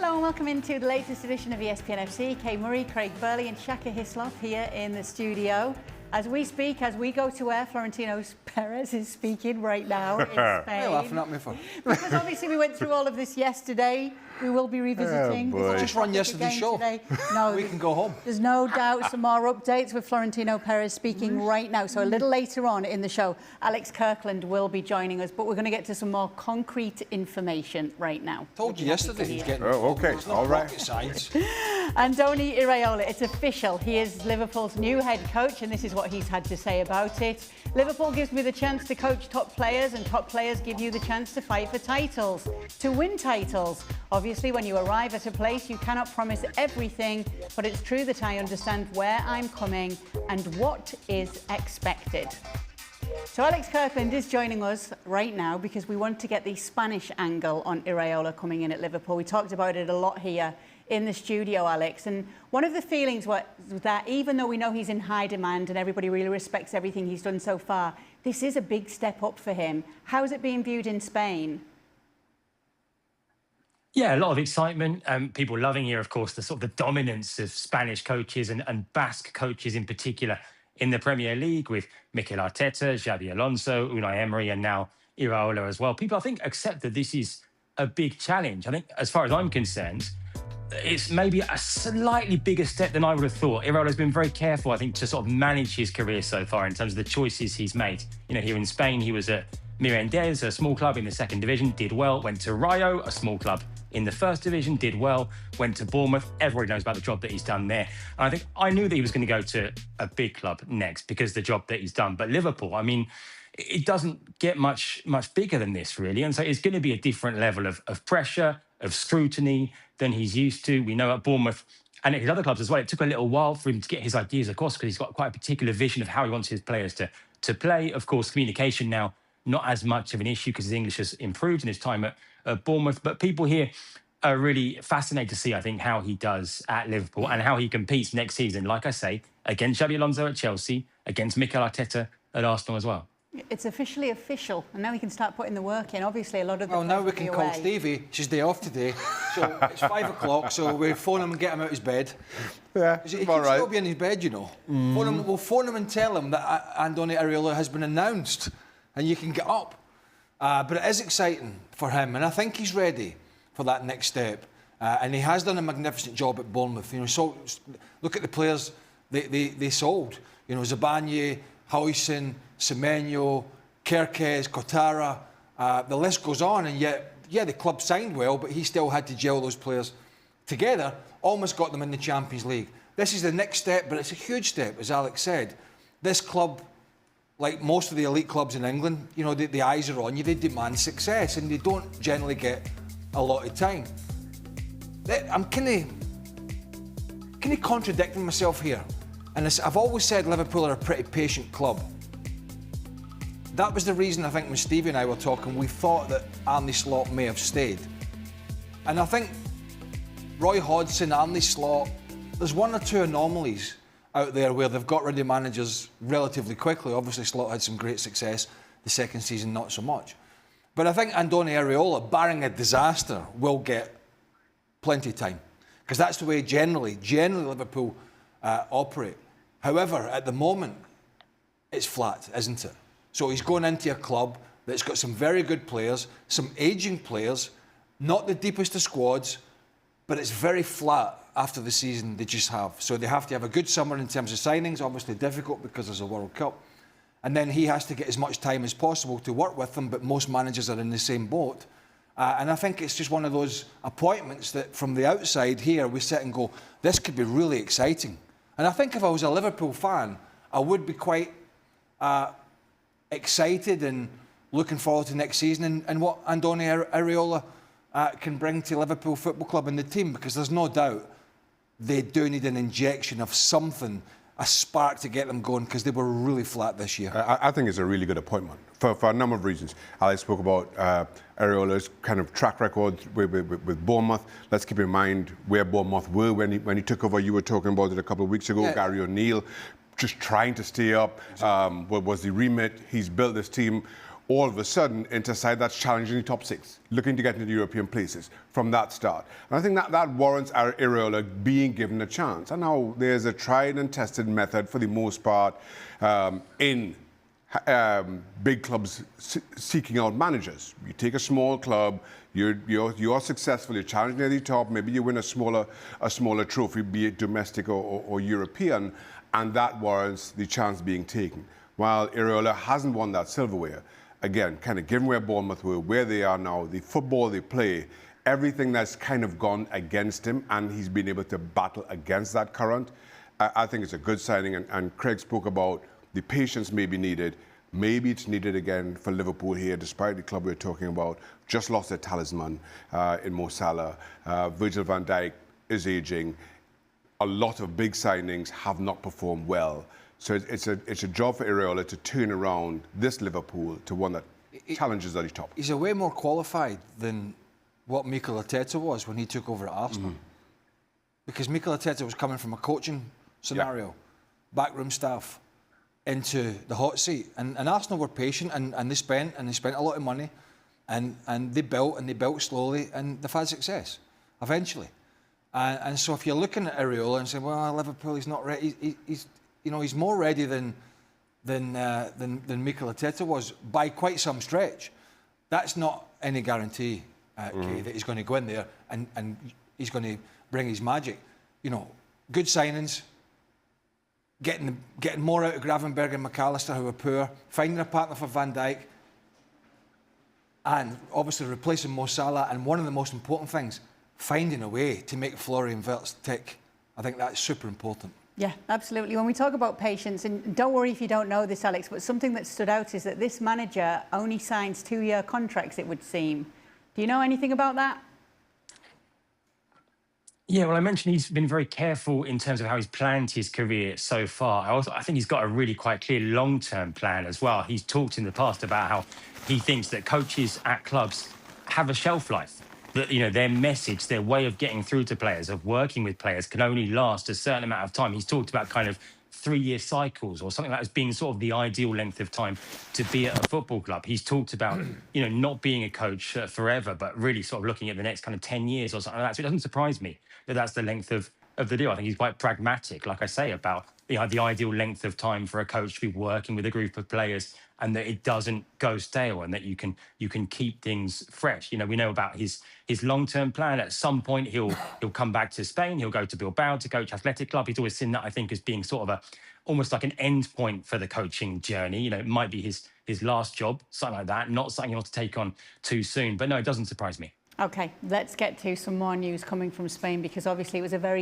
Hello and welcome into the latest edition of ESPN FC. Kay Murray, Craig Burley and Shaka Hislop here in the studio. As we speak, as we go to air, Florentino Perez is speaking right now in Spain. What are you laughing at me for? Because obviously we went through all of this yesterday. We will be revisiting. Just run yesterday's show. Today. No, we can go home. There's no doubt some more updates with Florentino Perez speaking right now. So a little later on in the show, Alex Kirkland will be joining us, but we're going to get to some more concrete information right now. Told you yesterday he's getting... Oh, okay, all right. Science. Andoni Iraola, it's official. He is Liverpool's new head coach, and this is what he's had to say about it. Liverpool gives me the chance to coach top players, and top players give you the chance to fight for titles, to win titles. Obviously, when you arrive at a place, you cannot promise everything, but it's true that I understand where I'm coming and what is expected. So Alex Kirkland is joining us right now because we want to get the Spanish angle on Iraola coming in at Liverpool. We talked about it a lot here in the studio, Alex, and one of the feelings was that even though we know he's in high demand and everybody really respects everything he's done so far, this is a big step up for him. How's it being viewed in Spain? Yeah, a lot of excitement. People loving here, of course, the sort of the dominance of Spanish coaches and Basque coaches in particular in the Premier League with Mikel Arteta, Xabi Alonso, Unai Emery, and now Iraola as well. People, I think, accept that this is a big challenge. I think, as far as I'm concerned, it's maybe a slightly bigger step than I would have thought. Iraola's been very careful, I think, to sort of manage his career so far in terms of the choices he's made. You know, here in Spain, he was at Mirandés, a small club in the second division, did well, went to Rayo, a small club in the first division, did well, went to Bournemouth. Everybody knows about the job that he's done there. And I think I knew that he was going to go to a big club next because of the job that he's done. But Liverpool, I mean, it doesn't get much bigger than this, really. And so it's going to be a different level of pressure, of scrutiny than he's used to. We know at Bournemouth and at his other clubs as well, it took a little while for him to get his ideas across because he's got quite a particular vision of how he wants his players to play. Of course, communication now, not as much of an issue because his English has improved in his time at Bournemouth. But people here are really fascinated to see, I think, how he does at Liverpool and how he competes next season, like I say, against Xabi Alonso at Chelsea, against Mikel Arteta at Arsenal as well. It's officially official, and now we can start putting the work in. Obviously, a lot of the... Well, now we can call Stevie. She's day off today. So it's 5 o'clock, so we phone him and get him out of his bed. Yeah, he can still be in his bed, you know. We'll phone him and tell him that Andoni Iraola has been announced, and you can get up. But it is exciting for him, and I think he's ready for that next step. And he has done a magnificent job at Bournemouth. You know, so look at the players they sold. You know, Zabanye, Huijsen, Semenyo, Kerkez, Kotara. The list goes on, and yet, yeah, the club signed well, but he still had to gel those players together. Almost got them in the Champions League. This is the next step, but it's a huge step, as Alex said. This club, like most of the elite clubs in England, you know, the eyes are on you. They demand success, and they don't generally get a lot of time. I'm kind of contradicting myself here. And I've always said Liverpool are a pretty patient club. That was the reason, I think, when Stevie and I were talking, we thought that Arne Slot may have stayed. And I think Roy Hodgson, Arne Slot, there's one or two anomalies out there where they've got rid of managers relatively quickly. Obviously, Slot had some great success. The second season, not so much. But I think Andoni Iraola, barring a disaster, will get plenty of time. Because that's the way generally Liverpool operate. However, at the moment, it's flat, isn't it? So he's going into a club that's got some very good players, some ageing players, not the deepest of squads, but it's very flat after the season they just have. So they have to have a good summer in terms of signings, obviously difficult because there's a World Cup. And then he has to get as much time as possible to work with them, but most managers are in the same boat. And I think it's just one of those appointments that from the outside here, we sit and go, this could be really exciting. And I think if I was a Liverpool fan, I would be quite excited and looking forward to next season and what Andoni Iraola can bring to Liverpool Football Club and the team, because there's no doubt they do need an injection of something, a spark to get them going, because they were really flat this year. I think it's a really good appointment for a number of reasons. Alex spoke about Iraola's kind of track record with Bournemouth. Let's keep in mind where Bournemouth were when he took over. You were talking about it a couple of weeks ago. Yeah. Gary O'Neill just trying to stay up. What was the remit? He's built this team all of a sudden into a side that's challenging the top 6, looking to get into the European places from that start. And I think that warrants Iraola being given a chance. And now there's a tried and tested method for the most part in big clubs seeking out managers. You take a small club, you're successful, you're challenging at the top, maybe you win a smaller trophy, be it domestic or European, and that warrants the chance being taken. While Iraola hasn't won that silverware, again, kind of given where Bournemouth were, where they are now, the football they play, everything that's kind of gone against him, and he's been able to battle against that current, I think it's a good signing. And Craig spoke about the patience may be needed. Maybe it's needed again for Liverpool here, despite the club we're talking about. Just lost their talisman in Mo Salah. Virgil van Dijk is aging. A lot of big signings have not performed well. So it's a job for Iraola to turn around this Liverpool to one that challenges at the top. He's a way more qualified than what Mikel Arteta was when he took over at Arsenal. Because Mikel Arteta was coming from a coaching scenario, backroom staff, into the hot seat. And Arsenal were patient and they spent a lot of money and they built slowly and they've had success eventually. And so if you're looking at Iraola and saying, well, Liverpool, he's not ready, he's more ready than Mikel Arteta was by quite some stretch. That's not any guarantee, Kay, that he's going to go in there and he's going to bring his magic. Good signings, getting more out of Gravenberg and McAllister, who are poor, finding a partner for Van Dijk, and obviously replacing Mo Salah. And one of the most important things, finding a way to make Florian Wirtz tick. I think that's super important. Yeah, absolutely. When we talk about patience, and don't worry if you don't know this, Alex, but something that stood out is that this manager only signs 2-year contracts, it would seem. Do you know anything about that? Yeah, well, I mentioned he's been very careful in terms of how he's planned his career so far. I think he's got a really quite clear long-term plan as well. He's talked in the past about how he thinks that coaches at clubs have a shelf life. That, their message, their way of getting through to players, of working with players, can only last a certain amount of time. He's talked about kind of 3-year cycles or something like that as being sort of the ideal length of time to be at a football club. He's talked about, not being a coach forever, but really sort of looking at the next kind of 10 years or something like that. So it doesn't surprise me that that's the length of the deal. I think he's quite pragmatic, like I say, about the ideal length of time for a coach to be working with a group of players, and that it doesn't go stale, and that you can keep things fresh. We know about his long-term plan. At some point, he'll come back to Spain. He'll go to Bilbao to coach Athletic Club. He's always seen that, I think, as being sort of almost like an end point for the coaching journey. It might be his last job, something like that. Not something he wants to take on too soon. But no, it doesn't surprise me. Okay, let's get to some more news coming from Spain, because obviously it was a very